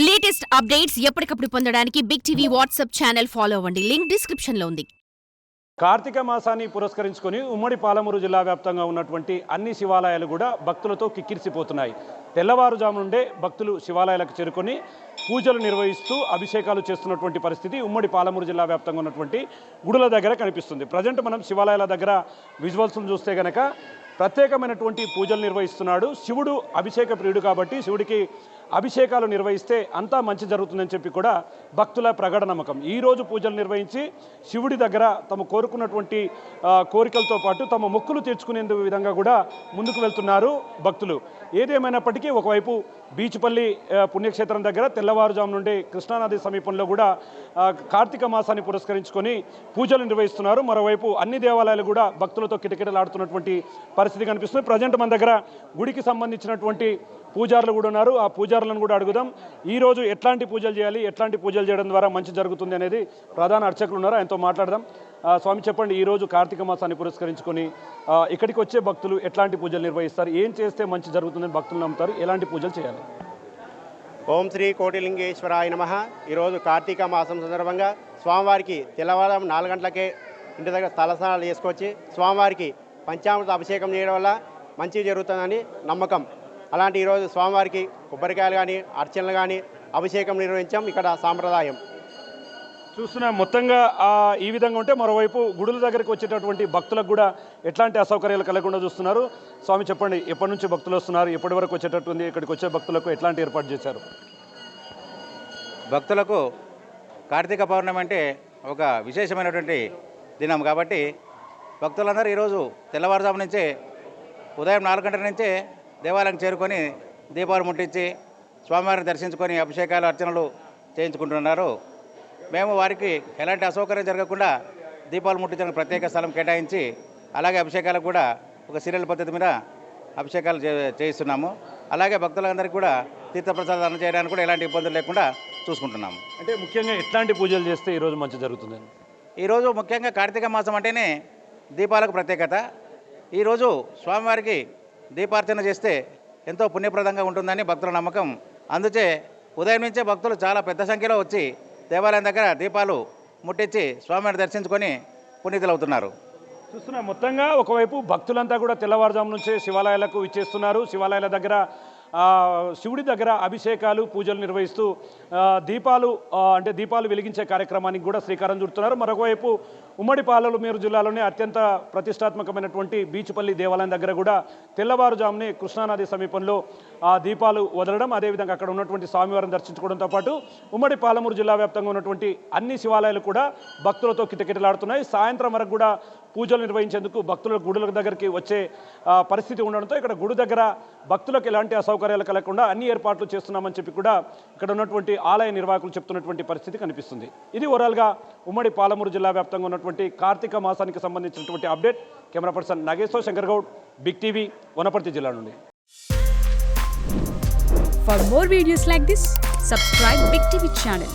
Latest updates ఎప్పటికప్పుడు పొందడానికి big TV WhatsApp channel follow అవ్వండి. లింక్ డిస్క్రిప్షన్ లో ఉంది. కార్తీక మాసాన్ని పురస్కరించుకొని ఉమ్మడి పాలమూరు జిల్లా వ్యాప్తంగా ఉన్నటువంటి అన్ని శివాలయాలు కూడా భక్తులతో కిక్కిరిసిపోతున్నాయి. తెల్లవారుజాము నుండే భక్తులు శివాలయాలకు చేరుకొని పూజలు నిర్వహిస్తూ అభిషేకాలు చేస్తున్నటువంటి పరిస్థితి ఉమ్మడి పాలమూరు జిల్లా వ్యాప్తంగా ఉన్నటువంటి గుడుల దగ్గర కనిపిస్తుంది. ప్రజెంట్ మనం శివాలయాల దగ్గర విజువల్స్ను చూస్తే గనక ప్రత్యేకమైనటువంటి పూజలు నిర్వహిస్తున్నాడు. శివుడు అభిషేక ప్రియుడు కాబట్టి శివుడికి అభిషేకాలు నిర్వహిస్తే అంతా మంచి జరుగుతుందని చెప్పి కూడా భక్తుల ప్రగాఢ నమ్మకం. ఈరోజు పూజలు నిర్వహించి శివుడి దగ్గర తమ కోరుకున్నటువంటి కోరికలతో పాటు తమ మొక్కులు తీర్చుకునేందుకు విధంగా కూడా ముందుకు వెళ్తున్నారు భక్తులు. ఏదేమైనప్పటికీ ఒకవైపు బీచుపల్లి పుణ్యక్షేత్రం దగ్గర తెల్లవారుజాము నుండి కృష్ణానది సమీపంలో కూడా కార్తీక మాసాన్ని పురస్కరించుకొని పూజలు నిర్వహిస్తున్నారు. మరోవైపు అన్ని దేవాలయాలు కూడా భక్తులతో కిటకిటలాడుతున్నటువంటి పరిస్థితి కనిపిస్తుంది. ప్రజెంట్ మన దగ్గర గుడికి సంబంధించినటువంటి పూజారులు కూడా ఉన్నారు. ఆ పూజారులను కూడా అడుగుదాం. ఈరోజు ఎట్లాంటి పూజలు చేయాలి, ఎట్లాంటి పూజలు చేయడం ద్వారా మంచి జరుగుతుంది అనేది ప్రధాన అర్చకులు ఉన్నారు, ఆయనతో మాట్లాడదాం. స్వామి చెప్పండి, ఈరోజు కార్తీక మాసాన్ని పురస్కరించుకొని ఇక్కడికి వచ్చే భక్తులు ఎట్లాంటి పూజలు నిర్వహిస్తారు, ఏం చేస్తే మంచి జరుగుతుందని భక్తులు నమ్ముతారు, ఎలాంటి పూజలు చేయాలి? ఓం శ్రీ కోటిలింగేశ్వరాయ నమః. ఈరోజు కార్తీక మాసం సందర్భంగా స్వామివారికి తెల్లవారుజాము 4 గంటలకే ఇంటి దగ్గర తలస్నానాలు చేసుకొచ్చి స్వామివారికి పంచామృత అభిషేకం చేయడం వల్ల మంచి జరుగుతుందని నమ్మకం. అలాంటి ఈరోజు స్వామివారికి కొబ్బరికాయలు కానీ అర్చనలు కానీ అభిషేకం నిర్వహించాం. ఇక్కడ సాంప్రదాయం చూస్తున్నా. మొత్తంగా ఈ విధంగా ఉంటే మరోవైపు గుడుల దగ్గరికి వచ్చేటటువంటి భక్తులకు కూడా ఎట్లాంటి అసౌకర్యాలు కలగకుండా చూస్తున్నారు. స్వామి చెప్పండి, ఎప్పటి నుంచి భక్తులు వస్తున్నారు, ఎప్పటి వరకు వచ్చేటట్టుంది, ఇక్కడికి వచ్చే భక్తులకు ఎట్లాంటి ఏర్పాటు చేశారు? భక్తులకు కార్తీక పౌర్ణమి అంటే ఒక విశేషమైనటువంటి దినం కాబట్టి భక్తులందరూ ఈరోజు తెల్లవారుజాము నుంచే ఉదయం 4 గంటల నుంచే దేవాలయం చేరుకొని దీపాలు ముట్టించి స్వామివారిని దర్శించుకొని అభిషేకాలు అర్చనలు చేయించుకుంటున్నారు. మేము వారికి ఎలాంటి అసౌకర్యం జరగకుండా దీపాలు ముట్టించడానికి ప్రత్యేక స్థలం కేటాయించి అలాగే అభిషేకాలకు కూడా ఒక సీరియల్ పద్ధతి మీద అభిషేకాలు చేయిస్తున్నాము. అలాగే భక్తులందరికీ కూడా తీర్థప్రసాదాలు అందజేయడానికి కూడా ఎలాంటి ఇబ్బందులు లేకుండా చూసుకుంటున్నాము. అంటే ముఖ్యంగా ఎట్లాంటి పూజలు చేస్తే ఈరోజు మంచి జరుగుతుంది? ఈరోజు ముఖ్యంగా కార్తీక మాసం అంటేనే దీపాలకు ప్రత్యేకత. ఈరోజు స్వామివారికి దీపార్చన చేస్తే ఎంతో పుణ్యప్రదంగా ఉంటుందని భక్తుల నమ్మకం. అందుచే ఉదయం నుంచే భక్తులు చాలా పెద్ద సంఖ్యలో వచ్చి దేవాలయం దగ్గర దీపాలు ముట్టించి స్వామివారిని దర్శించుకొని పునీతులవుతున్నారు. చూస్తున్నా. మొత్తంగా ఒకవైపు భక్తులంతా కూడా తెల్లవారుజాము నుంచే శివాలయాలకు ఇచ్చేస్తున్నారు. శివాలయాల దగ్గర శివుడి దగ్గర అభిషేకాలు పూజలు నిర్వహిస్తూ దీపాలు వెలిగించే కార్యక్రమానికి కూడా శ్రీకారం చుడుతున్నారు. మరొకవైపు ఉమ్మడి పాలమూరు జిల్లాలోనే అత్యంత ప్రతిష్టాత్మకమైనటువంటి బీచుపల్లి దేవాలయం దగ్గర కూడా తెల్లవారుజామునే కృష్ణానది సమీపంలో దీపాలు వదలడం, అదేవిధంగా అక్కడ ఉన్నటువంటి స్వామివారిని దర్శించుకోవడంతో పాటు ఉమ్మడి పాలమూరు జిల్లా వ్యాప్తంగా ఉన్నటువంటి అన్ని శివాలయాలు కూడా భక్తులతో కిటకిటలాడుతున్నాయి. సాయంత్రం వరకు కూడా పూజలు నిర్వహించేందుకు భక్తుల గుడుల దగ్గరికి వచ్చే పరిస్థితి ఉండడంతో ఇక్కడ గుడి దగ్గర భక్తులకు ఎలాంటి అసౌకర్యాలు కలగకుండా అన్ని ఏర్పాట్లు చేస్తున్నామని చెప్పి కూడా ఇక్కడ ఉన్నటువంటి ఆలయ నిర్వాహకులు చెప్తున్నటువంటి పరిస్థితి కనిపిస్తుంది. ఇది ఓవరాల్గా ఉమ్మడి పాలమూరు జిల్లా వ్యాప్తంగా ఉన్నటువంటి కార్తీక మాసానికి సంబంధించినటువంటి update. Camera person Nageshwar Shankar Goud, big TV, Wanaparthy జిల్లా నుండి. For more videos like this, subscribe Big TV channel.